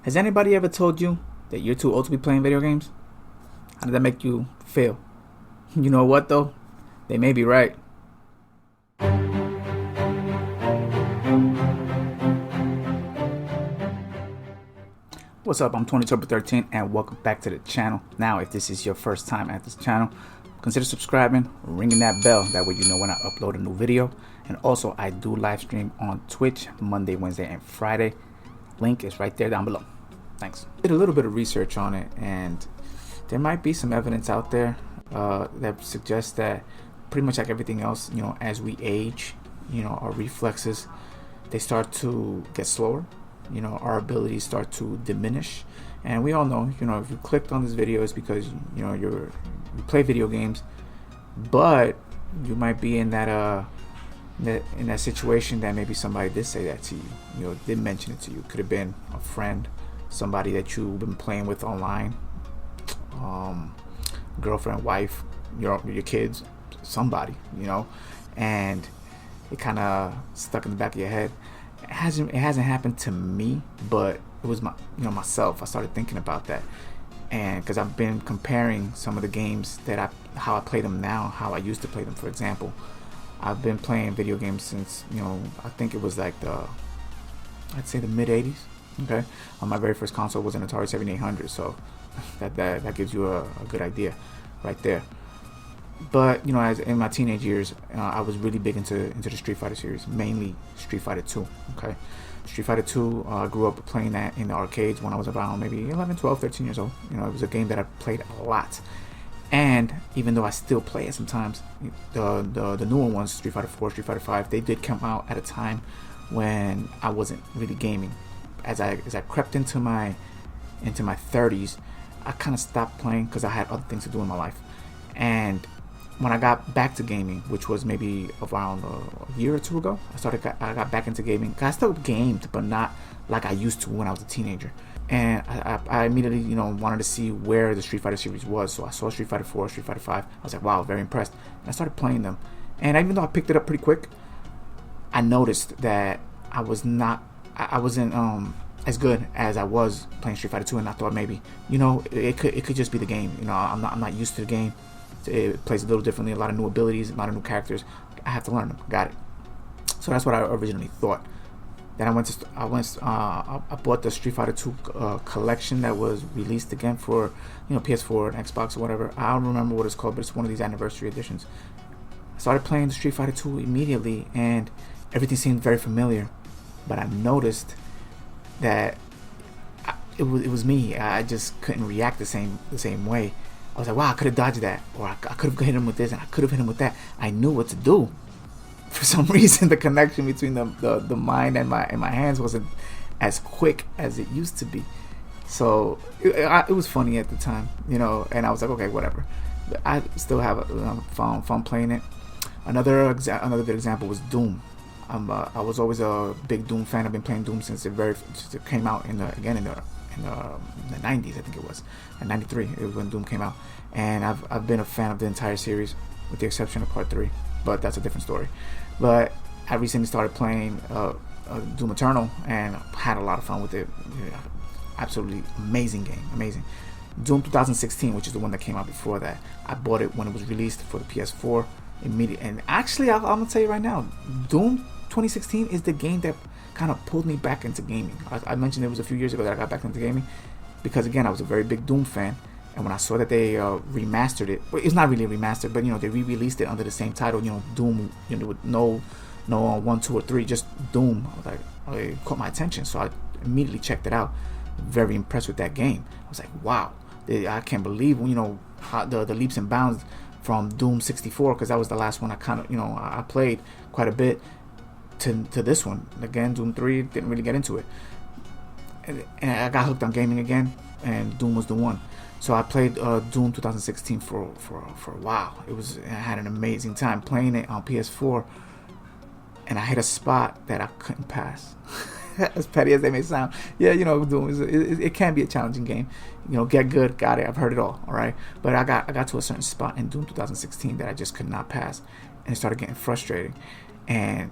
Has anybody ever told you that you're too old to be playing video games? How did that make you feel? You know what though? They may be right. What's up? I'm Tony Turbo 13 and welcome back to the channel. Now, if this is your first time at this channel, consider subscribing, ringing that bell. That way you know when I upload a new video. And also, I do live stream on Twitch Monday, Wednesday, and Friday. Link is right there down below. Thanks. Did a little bit of research on it, and there might be some evidence out there that suggests that pretty much like everything else, as we age, our reflexes, they start to get slower. Our abilities start to diminish, and we all know, if you clicked on this video, it's because you play video games, but you might be in that situation that maybe somebody did say that to you, did mention it to you. Could have been a friend, somebody that you've been playing with online, girlfriend, wife, your kids, somebody, and it kind of stuck in the back of your head. It hasn't happened to me, but it was myself. I started thinking about that, and because I've been comparing some of the games that how I play them now, how I used to play them. For example, I've been playing video games since I think it was like I'd say the mid '80s. Okay, my very first console was an Atari 7800, so that gives you a good idea right there. But as in my teenage years, I was really big into the Street Fighter series, mainly Street Fighter 2. Okay, Street Fighter 2, I grew up playing that in the arcades when I was around maybe 11, 12, 13 years old. It was a game that I played a lot, and even though I still play it sometimes, the newer ones, Street Fighter 4, Street Fighter 5, they did come out at a time when I wasn't really gaming. As I crept into my 30s, I kind of stopped playing because I had other things to do in my life. And when I got back to gaming, which was maybe around a year or two ago, I got back into gaming. I still gamed, but not like I used to when I was a teenager. And I immediately wanted to see where the Street Fighter series was. So I saw Street Fighter 4, Street Fighter 5. I was like, wow, very impressed. And I started playing them. And even though I picked it up pretty quick, I noticed that I wasn't as good as I was playing Street Fighter 2, and I thought maybe it could just be the game. I'm not used to the game. It plays a little differently, a lot of new abilities, a lot of new characters. I have to learn them. Got it. So that's what I originally thought. Then I bought the Street Fighter 2 collection that was released again for PS4 and Xbox or whatever. I don't remember what it's called, but it's one of these anniversary editions. I started playing the Street Fighter 2 immediately, and everything seemed very familiar. But I noticed that it was me. I just couldn't react the same way. I was like, wow, I could have dodged that, or I could have hit him with this, and I could have hit him with that. I knew what to do. For some reason, the connection between the mind and my hands wasn't as quick as it used to be. So it was funny at the time, and I was like, okay, whatever. But I still have fun playing it. Another good example was Doom. I was always a big Doom fan. I've been playing Doom since it came out in the 90s. I think it was in '93. It was when Doom came out, and I've been a fan of the entire series with the exception of Part 3, but that's a different story. But I recently started playing Doom Eternal and had a lot of fun with it. Absolutely amazing game, amazing. Doom 2016, which is the one that came out before that, I bought it when it was released for the PS4 immediately. And actually, I'm gonna tell you right now, Doom 2016 is the game that kind of pulled me back into gaming. I mentioned it was a few years ago that I got back into gaming because, again, I was a very big Doom fan, and when I saw that they remastered it, well, it's not really remastered, but they re-released it under the same title, Doom, with no 1, 2, or 3, just Doom. I was like, it caught my attention, so I immediately checked it out. Very impressed with that game. I was like, wow, I can't believe how the leaps and bounds from Doom 64, because that was the last one I kind of I played quite a bit, to this one. Again, Doom 3, didn't really get into it, and I got hooked on gaming again, and Doom was the one. So I played Doom 2016 for a while. I had an amazing time playing it on PS4, and I hit a spot that I couldn't pass. As petty as they may sound, yeah, Doom it can be a challenging game. Get good, got it. I've heard it all right. But I got to a certain spot in Doom 2016 that I just could not pass, and it started getting frustrating. And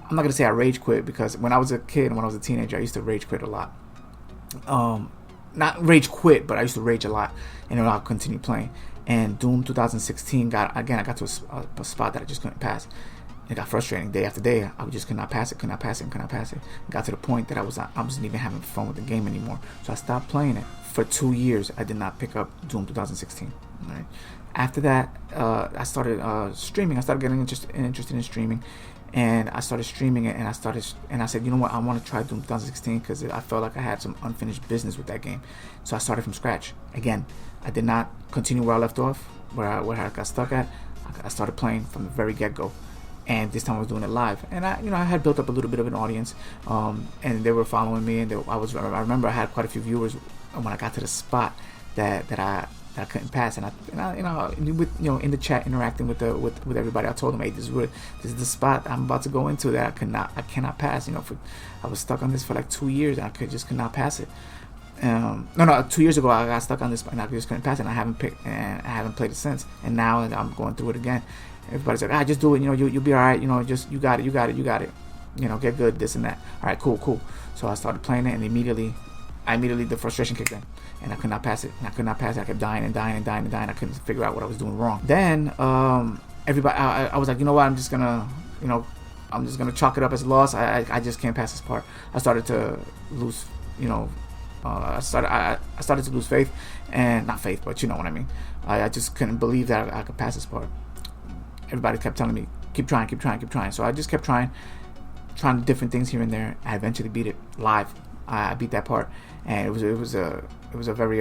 I'm not gonna say I rage quit, because when I was a kid and when I was a teenager, I used to rage quit a lot. not rage quit, but I used to rage a lot, and then I'll continue playing. And Doom 2016 I got to a spot that I just couldn't pass. It got frustrating day after day. I just could not pass it. It got to the point that I wasn't even having fun with the game anymore. So I stopped playing it. For 2 years, I did not pick up Doom 2016. Right? After that, I started streaming. I started getting interested in streaming, and I started streaming it. And I said, you know what? I want to try Doom 2016 because I felt like I had some unfinished business with that game. So I started from scratch. Again, I did not continue where I left off, where I got stuck at. I started playing from the very get-go. And this time I was doing it live, and I had built up a little bit of an audience, and they were following me, and I remember I had quite a few viewers when I got to the spot that I couldn't pass, and I with in the chat interacting with everybody, I told them, hey, this is the spot I'm about to go into that I cannot pass. I was stuck on this for like 2 years, and I could not pass it. 2 years ago I got stuck on this and I just couldn't pass it, and I haven't played it since, and now I'm going through it again. Everybody's like, just do it, you'll be alright, just you got it, get good, this and that. Alright, cool. So I started playing it, and immediately the frustration kicked in, and I could not pass it, I kept dying. I couldn't figure out what I was doing wrong. Then everybody, I was like, you know what, I'm just gonna chalk it up as a loss. I just can't pass this part. I started to lose, I started to lose faith, and not faith, but you know what I mean. I just couldn't believe that I could pass this part. Everybody kept telling me, keep trying. So I just kept trying different things here and there. I eventually beat it live. I beat that part, and it was a very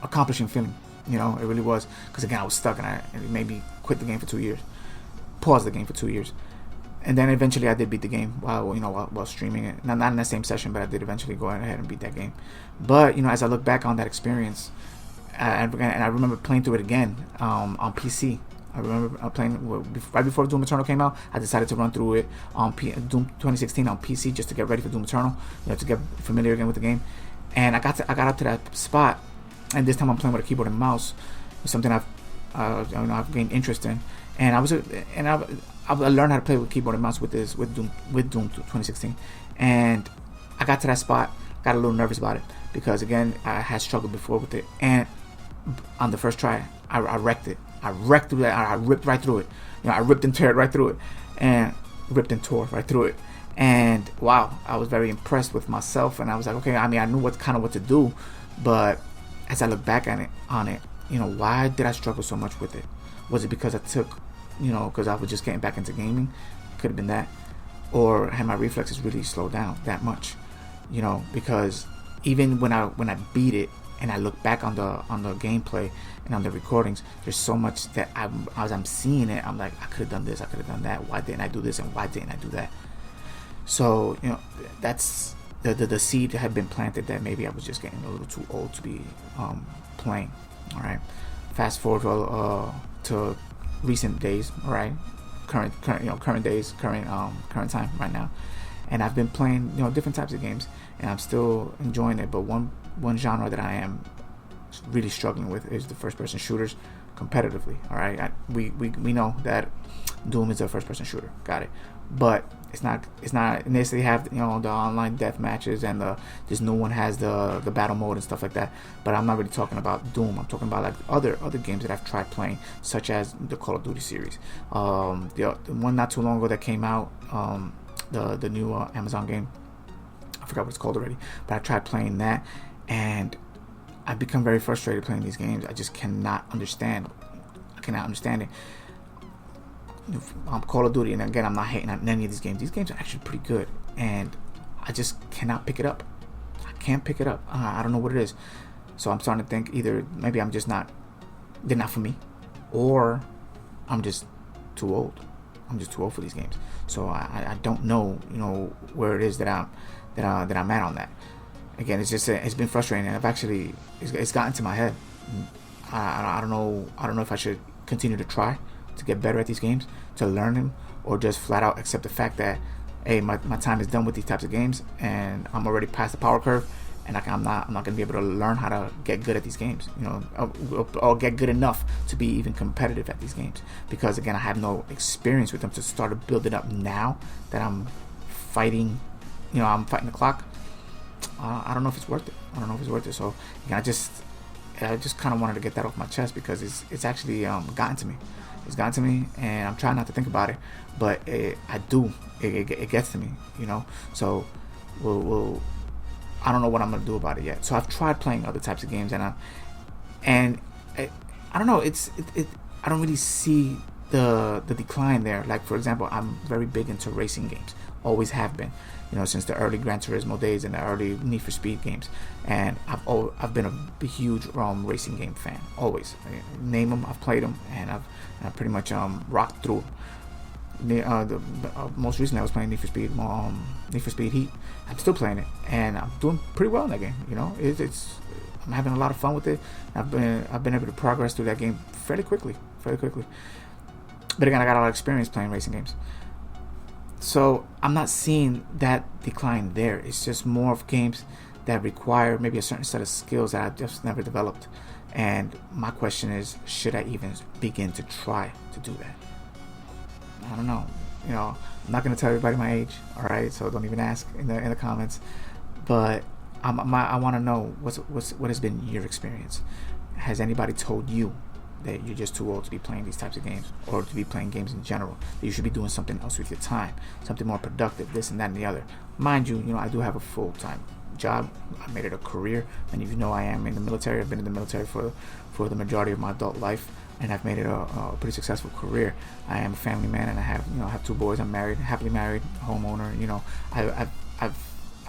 accomplishing feeling. It really was, because again I was stuck, and it made me quit the game for 2 years, pause the game for 2 years, and then eventually I did beat the game while streaming it. Not in that same session, but I did eventually go ahead and beat that game. But as I look back on that experience, and I remember playing through it again on PC. I remember playing right before Doom Eternal came out. I decided to run through it on Doom 2016 on PC just to get ready for Doom Eternal, to get familiar again with the game. And I got up to that spot, and this time I'm playing with a keyboard and mouse, something I've gained interest in. And I learned how to play with keyboard and mouse with Doom 2016. And I got to that spot, got a little nervous about it, because again I had struggled before with it, and on the first try I wrecked it. I ripped right through it. I ripped and tore right through it. And wow, I was very impressed with myself, and I was like, okay, I knew what to do, but as I look back on it, why did I struggle so much with it? Was it because I took, because I was just getting back into gaming? Could have been that, or had my reflexes really slowed down that much? Because even when I beat it, and I look back on the gameplay and on the recordings, there's so much that as I'm seeing it, I'm like, I could have done this, I could have done that. Why didn't I do this, and why didn't I do that? So that's the seed that had been planted, that maybe I was just getting a little too old to be playing. All right, fast forward to recent days. All right, current days, current time right now, and I've been playing different types of games, and I'm still enjoying it. But one genre that I am really struggling with is the first-person shooters competitively. All right, we know that Doom is a first-person shooter, got it, but it's not unless they have the online death matches, and this new one has the battle mode and stuff like that. But I'm not really talking about Doom. I'm talking about like other games that I've tried playing, such as the Call of Duty series. The one not too long ago that came out, the new Amazon game, I forgot what it's called already, but I tried playing that, and I've become very frustrated playing these games. I just cannot understand it. Call of Duty, and again, I'm not hating on any of these games. These games are actually pretty good, and I just cannot pick it up. I can't pick it up. I don't know what it is. So I'm starting to think either maybe they're not for me, or I'm just too old. I'm just too old for these games. So I don't know, where it is that I'm at on that. Again, it's been frustrating, and it's gotten to my head. I don't know if I should continue to try to get better at these games, to learn them, or just flat out accept the fact that, hey, my time is done with these types of games, and I'm already past the power curve, and I'm not going to be able to learn how to get good at these games, or get good enough to be even competitive at these games, because again, I have no experience with them to start to build it up now that I'm fighting I'm fighting the clock. I don't know if it's worth it. So again, I just kind of wanted to get that off my chest, because it's actually gotten to me. It's gotten to me, and I'm trying not to think about it, but it gets to me, So I don't know what I'm gonna do about it yet. So I've tried playing other types of games, and I don't know. I don't really see the decline there. Like, for example, I'm very big into racing games. Always have been, since the early Gran Turismo days and the early Need for Speed games. And I've been a huge racing game fan. Always, name them, I've played them, and I've pretty much rocked through. Most recently, I was playing Need for Speed Heat. I'm still playing it, and I'm doing pretty well in that game. I'm having a lot of fun with it. I've been able to progress through that game fairly quickly. But again, I got a lot of experience playing racing games, so I'm not seeing that decline there. It's just more of games that require maybe a certain set of skills that I've just never developed. And my question is, should I even begin to try to do that? I don't know. I'm not going to tell everybody my age, all right? So don't even ask in the comments. But I want to know what has been your experience. Has anybody told you that you're just too old to be playing these types of games, or to be playing games in general, that you should be doing something else with your time, something more productive, this and that and the other? Mind you, I do have a full-time job. I made it a career. Many of you know I am in the military. I've been in the military for the majority of my adult life, and I've made it a pretty successful career. I am a family man, and I have 2 boys. I'm married, happily married, homeowner. I've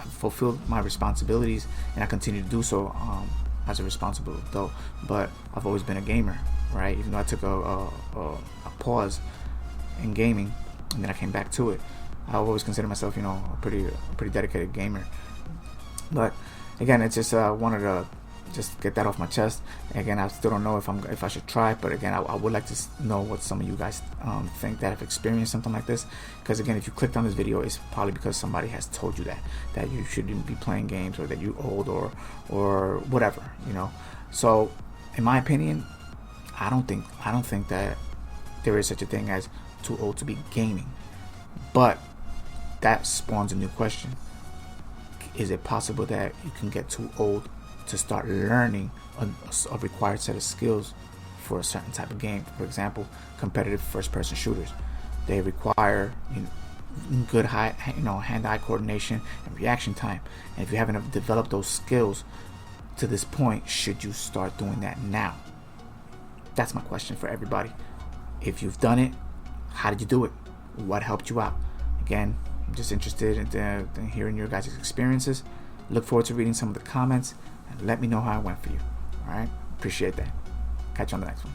fulfilled my responsibilities, and I continue to do so as a responsible adult. But I've always been a gamer, right? Even though I took a pause in gaming, and then I came back to it, I always consider myself, a pretty dedicated gamer. But again, it's just wanted to just get that off my chest. Again, I still don't know if I should try, but again, I would like to know what some of you guys think that have experienced something like this. Because again, if you clicked on this video, it's probably because somebody has told you that you shouldn't be playing games, or that you're old, or whatever, So in my opinion, I don't think that there is such a thing as too old to be gaming. But that spawns a new question. Is it possible that you can get too old to start learning a required set of skills for a certain type of game? For example, competitive first-person shooters. They require good hand-eye coordination and reaction time. And if you haven't developed those skills to this point, should you start doing that now? That's my question for everybody. If you've done it, how did you do it? What helped you out? Again, I'm just interested in hearing your guys' experiences. Look forward to reading some of the comments, and let me know how it went for you. All right? Appreciate that. Catch you on the next one.